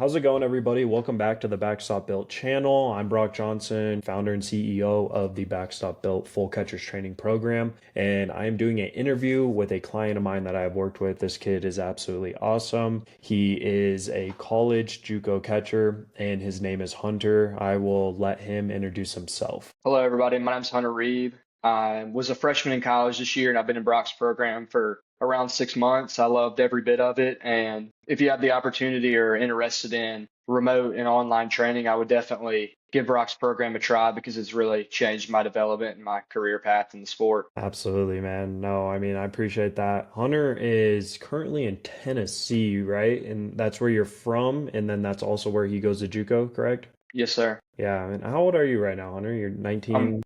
How's it going, everybody? Welcome back to the Backstop Built channel. I'm Brock Johnson, founder and CEO of the Backstop Built Full Catchers Training Program, and I am doing an interview with a client of mine that I've worked with. This kid is absolutely awesome. He is a college JUCO catcher, and his name is Hunter. I will let him introduce himself. Hello, everybody. My name's Hunter Reeb. I was a freshman in college this year, and I've been in Brock's program for around 6 months. I loved every bit of it. And if you have the opportunity or are interested in remote and online training, I would definitely give Brock's program a try because it's really changed my development and my career path in the sport. Absolutely, man. No, I mean, I appreciate that. Hunter is currently in Tennessee, right? And that's where you're from, and then that's also where he goes to JUCO, correct? Yes, sir. Yeah, and how old are you right now, Hunter? You're Um, 19,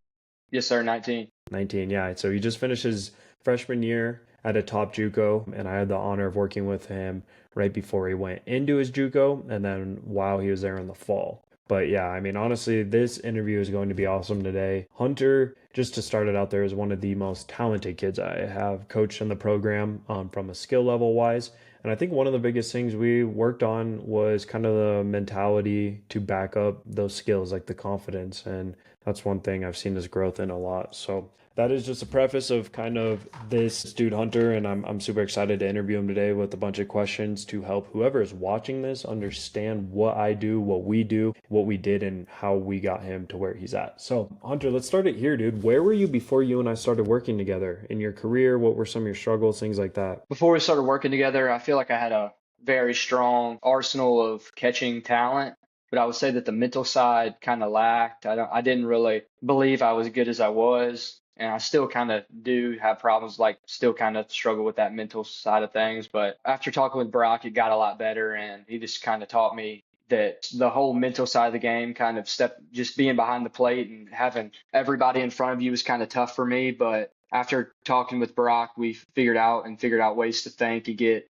yes, sir. 19. 19. Yeah, so he just finished his freshman year at a top JUCO, and I had the honor of working with him right before he went into his JUCO, and then while he was there in the fall. But yeah, I mean, honestly, this interview is going to be awesome today. Hunter, just to start it out there, is one of the most talented kids I have coached in the program, from a skill level wise. And I think one of the biggest things we worked on was kind of the mentality to back up those skills, like the confidence. And that's one thing I've seen his growth in a lot. So that is just a preface of kind of this dude Hunter, and I'm super excited to interview him today with a bunch of questions to help whoever is watching this understand what I do, what we do, what we did, and how we got him to where he's at. So Hunter, let's start it here, dude. Where were you before you and I started working together in your career? What were some of your struggles, things like that? Before we started working together, I feel like I had a very strong arsenal of catching talent, but I would say that the mental side kind of lacked. I didn't really believe I was good as I was, and I still kind of do have problems, like still kind of struggle with that mental side of things. But after talking with Brock, it got a lot better, and he just kind of taught me that the whole mental side of the game, kind of just being behind the plate and having everybody in front of you was kind of tough for me. But after talking with Brock, we figured out ways to think and get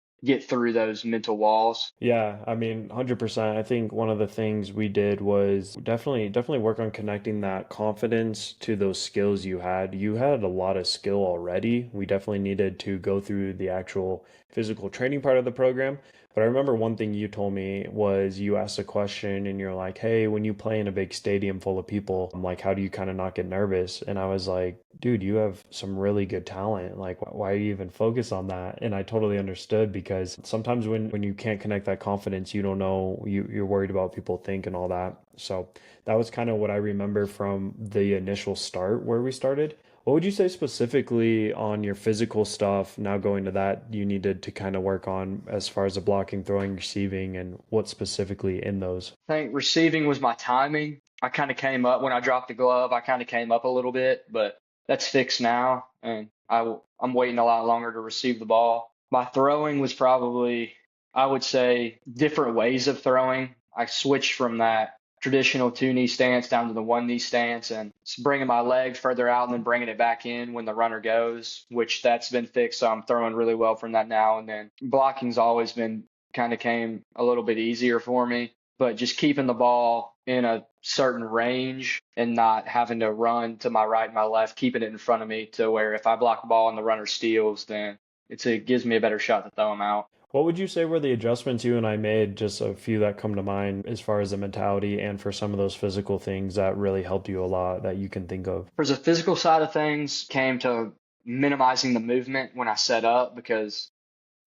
through those mental walls. Yeah, I mean, 100%. I think one of the things we did was definitely work on connecting that confidence to those skills you had. You had a lot of skill already. We definitely needed to go through the actual physical training part of the program. But I remember one thing you told me was you asked a question and you're like, "Hey, when you play in a big stadium full of people, I'm like, how do you kind of not get nervous?" And I was like, "Dude, you have some really good talent. Like, why are you even focus on that?" And I totally understood because sometimes when you can't connect that confidence, you don't know, you're worried about what people think and all that. So that was kind of what I remember from the initial start where we started. What would you say specifically on your physical stuff, now going to that, you needed to kind of work on as far as the blocking, throwing, receiving, and what specifically in those? I think receiving was my timing. I kind of came up when I dropped the glove. I kind of came up a little bit, but that's fixed now, and I'm waiting a lot longer to receive the ball. My throwing was probably, I would say, different ways of throwing. I switched from that traditional two knee stance down to the one knee stance and bringing my leg further out and then bringing it back in when the runner goes, which that's been fixed. So I'm throwing really well from that now. And then blocking's always been kind of came a little bit easier for me, but just keeping the ball in a certain range and not having to run to my right and my left, keeping it in front of me to where if I block the ball and the runner steals, then it gives me a better shot to throw him out. What would you say were the adjustments you and I made, just a few that come to mind as far as the mentality and for some of those physical things that really helped you a lot that you can think of? For the physical side of things, came to minimizing the movement when I set up because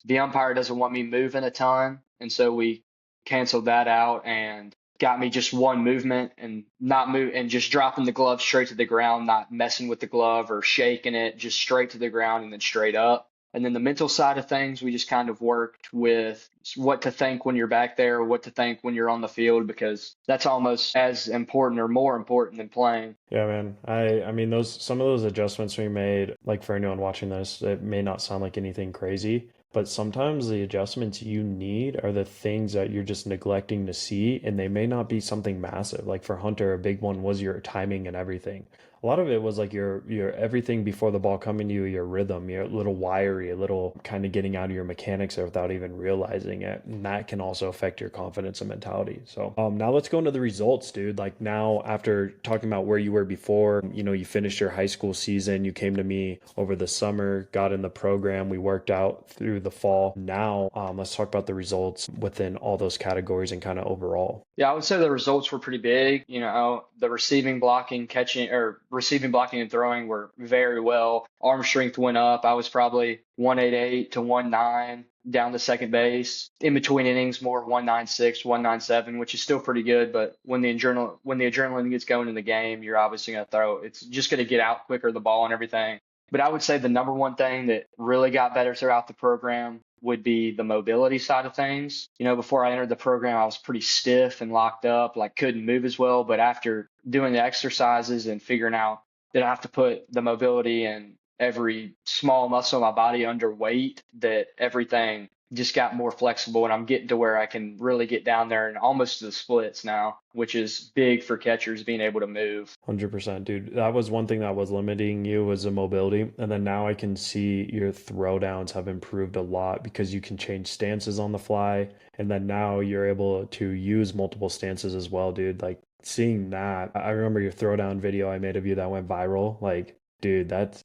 the umpire doesn't want me moving a ton. And so we canceled that out and got me just one movement and not move and just dropping the glove straight to the ground, not messing with the glove or shaking it, just straight to the ground and then straight up. And then the mental side of things, we just kind of worked with what to think when you're back there, what to think when you're on the field, because that's almost as important or more important than playing. Yeah, man. I mean those some of those adjustments we made, like for anyone watching this, it may not sound like anything crazy, but sometimes the adjustments you need are the things that you're just neglecting to see, and they may not be something massive. Like for Hunter, a big one was your timing and everything. a lot of it was like your everything before the ball coming to you, your rhythm, you're a little wiry, a little kind of getting out of your mechanics there without even realizing it. And that can also affect your confidence and mentality. So now let's go into the results, dude. Like now after talking about where you were before, you finished your high school season, you came to me over the summer, got in the program, we worked out through the fall. Now let's talk about the results within all those categories and kind of overall. Yeah, I would say the results were pretty big. The receiving, blocking, and throwing were very well. Arm strength went up. I was probably 188 to 19 down to second base. In between innings, more 196, 197, which is still pretty good. But when the adrenaline gets going in the game, you're obviously going to throw. It's just going to get out quicker, the ball and everything. But I would say the number one thing that really got better throughout the program would be the mobility side of things. Before I entered the program, I was pretty stiff and locked up, like couldn't move as well. But after doing the exercises and figuring out that I have to put the mobility and every small muscle in my body under weight, that everything just got more flexible and I'm getting to where I can really get down there and almost to the splits now, which is big for catchers being able to move. 100%, dude. That was one thing that was limiting you was the mobility. And then now I can see your throwdowns have improved a lot because you can change stances on the fly. And then now you're able to use multiple stances as well, dude. Like seeing that, I remember your throwdown video I made of you that went viral. Like, dude, that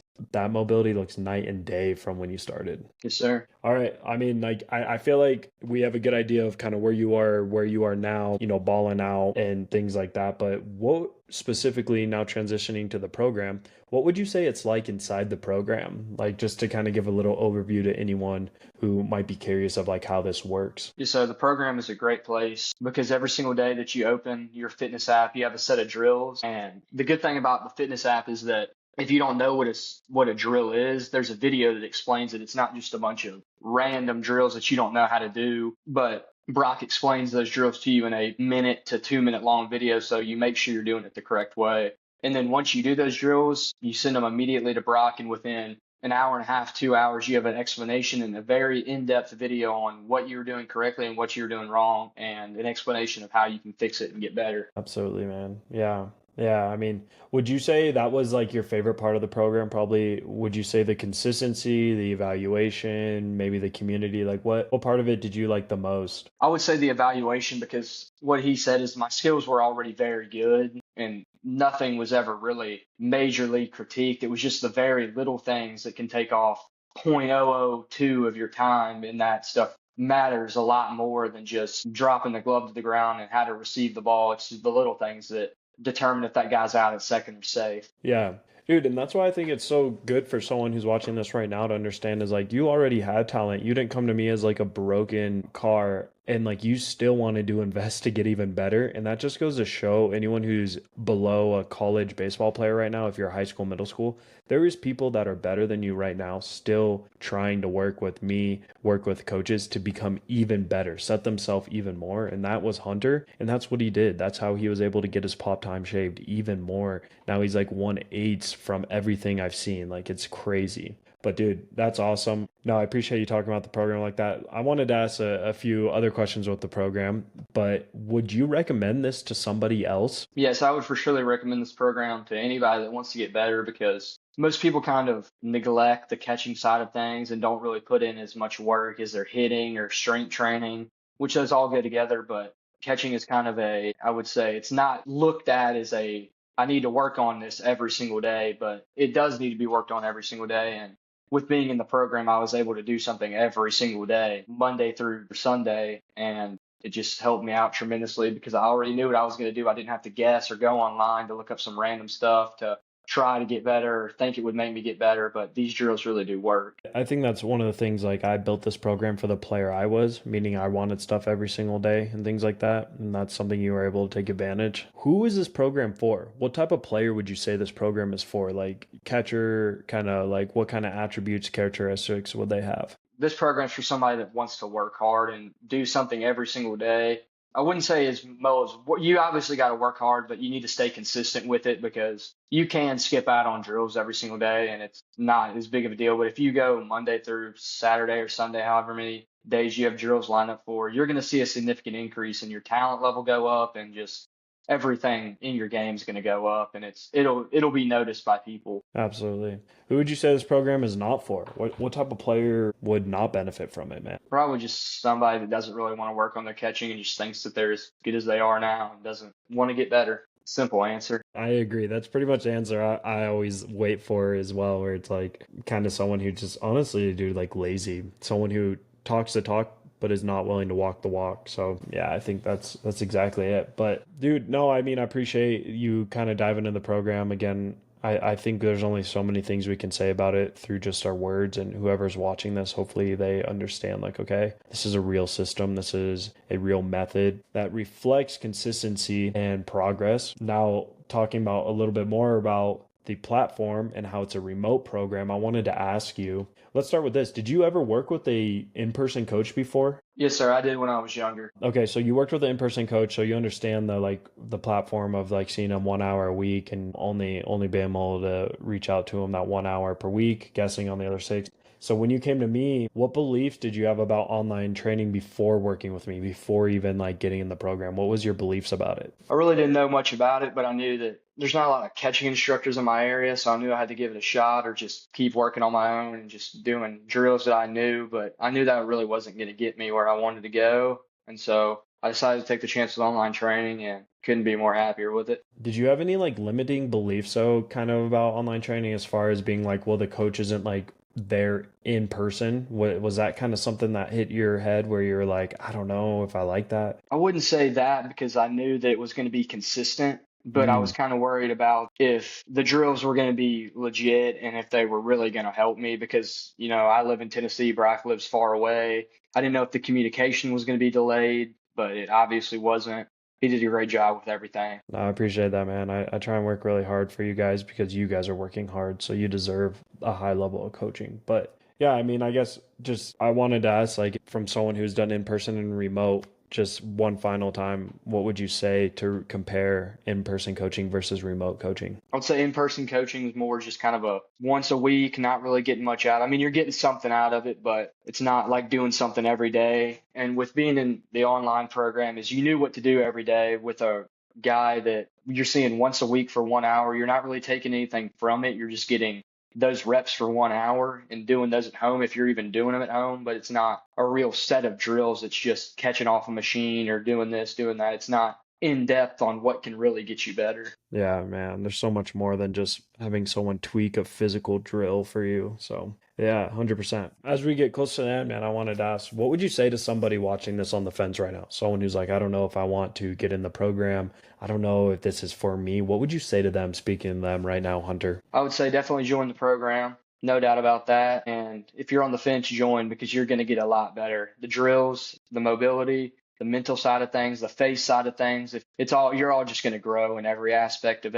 mobility looks night and day from when you started. Yes, sir. All right. I mean, like, I feel like we have a good idea of kind of where you are now, balling out and things like that. But what specifically now transitioning to the program, what would you say it's like inside the program? Like, just to kind of give a little overview to anyone who might be curious of like how this works. Yeah, so the program is a great place because every single day that you open your fitness app, you have a set of drills. And the good thing about the fitness app is that if you don't know what a drill is, there's a video that explains it. It's not just a bunch of random drills that you don't know how to do, but Brock explains those drills to you in a minute to 2 minute long video, so you make sure you're doing it the correct way. And then once you do those drills, you send them immediately to Brock, and within an hour and a half, 2 hours, you have an explanation and a very in-depth video on what you were doing correctly and what you were doing wrong, and an explanation of how you can fix it and get better. Absolutely, man. Yeah. Yeah, I mean, would you say that was like your favorite part of the program? Probably, would you say the consistency, the evaluation, maybe the community? Like what part of it did you like the most? I would say the evaluation because what he said is my skills were already very good and nothing was ever really majorly critiqued. It was just the very little things that can take off zero point zero zero 0.002 of your time, and that stuff matters a lot more than just dropping the glove to the ground and how to receive the ball. It's the little things that determine if that guy's out at second or safe. Yeah. Dude, and that's why I think it's so good for someone who's watching this right now to understand is like you already had talent. You didn't come to me as like a broken car and like you still wanted to invest to get even better. And that just goes to show anyone who's below a college baseball player right now, if you're high school, middle school, there is people that are better than you right now still trying to work with me, work with coaches to become even better, set themselves even more. And that was Hunter. And that's what he did. That's how he was able to get his pop time shaved even more. Now he's like 1/8 from everything I've seen. Like it's crazy. But dude, that's awesome. No, I appreciate you talking about the program like that. I wanted to ask a few other questions with the program, but would you recommend this to somebody else? Yes, I would for surely recommend this program to anybody that wants to get better because most people kind of neglect the catching side of things and don't really put in as much work as their hitting or strength training, which those all go together. But catching is kind of I would say it's not looked at as I need to work on this every single day, but it does need to be worked on every single day. And with being in the program, I was able to do something every single day, Monday through Sunday, and it just helped me out tremendously because I already knew what I was going to do. I didn't have to guess or go online to look up some random stuff to try to get better or think it would make me get better, but these drills really do work. I think that's one of the things like I built this program for the player I was, meaning I wanted stuff every single day and things like that. And that's something you were able to take advantage. Who is this program for? What type of player would you say this program is for? Like catcher, kind of like what kind of attributes, characteristics would they have? This program's for somebody that wants to work hard and do something every single day. I wouldn't say as well as you obviously got to work hard, but you need to stay consistent with it because you can skip out on drills every single day and it's not as big of a deal. But if you go Monday through Saturday or Sunday, however many days you have drills lined up for, you're going to see a significant increase in your talent level go up and just everything in your game is going to go up, and it'll be noticed by people. Absolutely. Who would you say this program is not for? What type of player would not benefit from it, man? Probably just somebody that doesn't really want to work on their catching and just thinks that they're as good as they are now and doesn't want to get better. Simple answer. I agree. That's pretty much the answer I always wait for as well, where it's like kind of someone who just honestly, dude, like lazy. Someone who talks the talk but is not willing to walk the walk. So yeah, I think that's exactly it. But dude, no, I mean I appreciate you kind of diving into the program again. I think there's only so many things we can say about it through just our words, and whoever's watching this, hopefully they understand like, okay, this is a real system. This is a real method that reflects consistency and progress. Now, talking about a little bit more about the platform and how it's a remote program, I wanted to ask you, let's start with this. Did you ever work with a in-person coach before? Yes, sir. I did when I was younger. Okay, so you worked with an in-person coach, so you understand the platform of like seeing him 1 hour a week and only being able to reach out to him that 1 hour per week, guessing on the other six. So when you came to me, what beliefs did you have about online training before working with me, before even like getting in the program? What was your beliefs about it? I really didn't know much about it, but I knew that there's not a lot of catching instructors in my area, so I knew I had to give it a shot or just keep working on my own and just doing drills that I knew. But I knew that really wasn't going to get me where I wanted to go, and so I decided to take the chance with online training and couldn't be more happier with it. Did you have any like limiting beliefs though, kind of about online training as far as being like, well, the coach isn't like there in person? Was that kind of something that hit your head where you're like, I don't know if I like that? I wouldn't say that because I knew that it was going to be consistent, but I was Mm, kind of worried about if the drills were going to be legit and if they were really going to help me because, I live in Tennessee, Brock lives far away. I didn't know if the communication was going to be delayed, but it obviously wasn't. He did a great job with everything. no, I appreciate that, man. I try and work really hard for you guys because you guys are working hard, so you deserve a high level of coaching. But yeah, I mean, I guess just I wanted to ask, like, from someone who's done in person and remote, just one final time, what would you say to compare in person coaching versus remote coaching? I would say in-person coaching is more just kind of a once a week, not really getting much out. I mean, you're getting something out of it, but it's not like doing something every day. And with being in the online program is you knew what to do every day with a guy that you're seeing once a week for 1 hour. You're not really taking anything from it. You're just getting those reps for 1 hour and doing those at home if you're even doing them at home, but it's not a real set of drills. It's just catching off a machine or doing this, doing that. It's not in depth on what can really get you better. Yeah, man, there's so much more than just having someone tweak a physical drill for you. So, yeah, 100%. As we get close to the end, man, I wanted to ask, what would you say to somebody watching this on the fence right now? Someone who's like, I don't know if I want to get in the program. I don't know if this is for me. What would you say to them, speaking to them right now, Hunter? I would say definitely join the program. No doubt about that. And if you're on the fence, join because you're going to get a lot better. The drills, the mobility, the mental side of things, the face side of things, if it's all, you're all just going to grow in every aspect of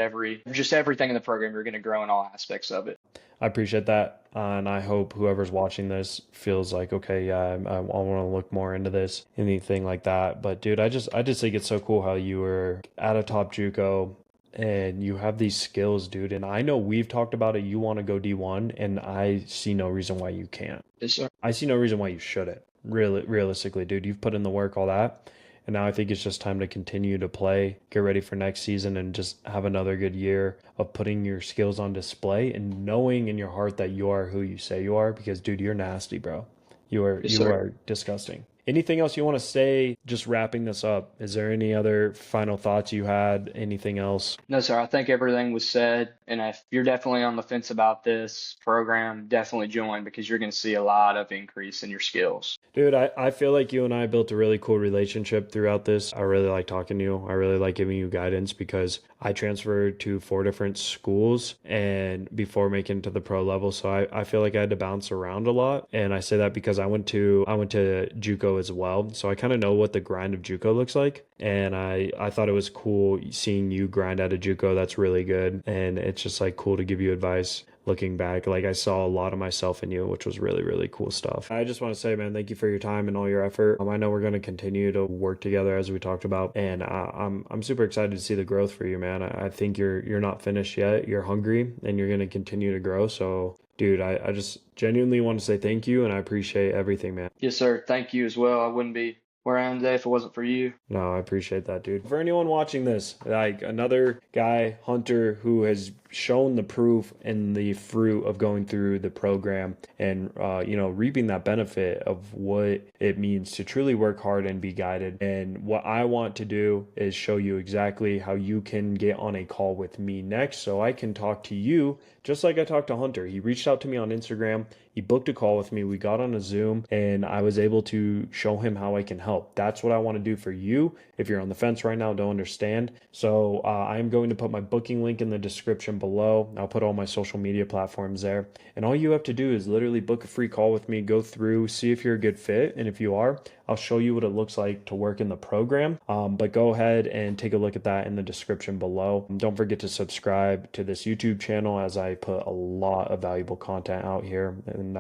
just everything in the program. You're going to grow in all aspects of it. I appreciate that. And I hope whoever's watching this feels like, okay, yeah, I want to look more into this, anything like that. But dude, I just think it's so cool how you were at a top JUCO and you have these skills, dude. And I know we've talked about it. You want to go D1, and I see no reason why you can't. Yes, sir. I see no reason why you shouldn't. Really, realistically, dude, you've put in the work, all that. And now I think it's just time to continue to play, get ready for next season, and just have another good year of putting your skills on display and knowing in your heart that you are who you say you are. Because, dude, you're nasty, bro. Yes, You sir. are disgusting. Anything else you want to say? Just wrapping this up. Is there any other final thoughts you had? Anything else? No, sir. I think everything was said. And if you're definitely on the fence about this program, definitely join because you're going to see a lot of increase in your skills. Dude, I feel like you and I built a really cool relationship throughout this. I really like talking to you. I really like giving you guidance because I transferred to 4 different schools and before making it to the pro level. So I feel like I had to bounce around a lot. And I say that because I went to JUCO as well. So I kind of know what the grind of JUCO looks like. And I thought it was cool seeing you grind at a JUCO. That's really good. And it's just like cool to give you advice looking back. Like I saw a lot of myself in you, which was really, really cool stuff. I just want to say, man, thank you for your time and all your effort. I know we're going to continue to work together as we talked about, and I'm super excited to see the growth for you, man. I think you're not finished yet. You're hungry, and you're going to continue to grow. So, dude, I just genuinely want to say thank you, and I appreciate everything, man. Yes, sir. Thank you as well. I wouldn't be where I am today if it wasn't for you. No, I appreciate that, dude. For anyone watching this, like another guy, Hunter, who has shown the proof and the fruit of going through the program and, reaping that benefit of what it means to truly work hard and be guided. And what I want to do is show you exactly how you can get on a call with me next so I can talk to you just like I talked to Hunter. He reached out to me on Instagram. He booked a call with me. We got on a Zoom and I was able to show him how I can help. That's what I want to do for you. If you're on the fence right now, don't understand. So I'm going to put my booking link in the description below. I'll put all my social media platforms there. And all you have to do is literally book a free call with me, go through, see if you're a good fit. And if you are, I'll show you what it looks like to work in the program. But go ahead and take a look at that in the description below. Don't forget to subscribe to this YouTube channel as I put a lot of valuable content out here. And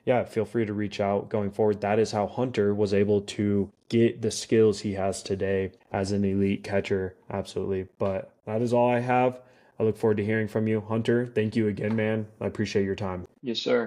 yeah, feel free to reach out going forward. That is how Hunter was able to get the skills he has today as an elite catcher. Absolutely. But that is all I have. I look forward to hearing from you. Hunter, thank you again, man. I appreciate your time. Yes, sir.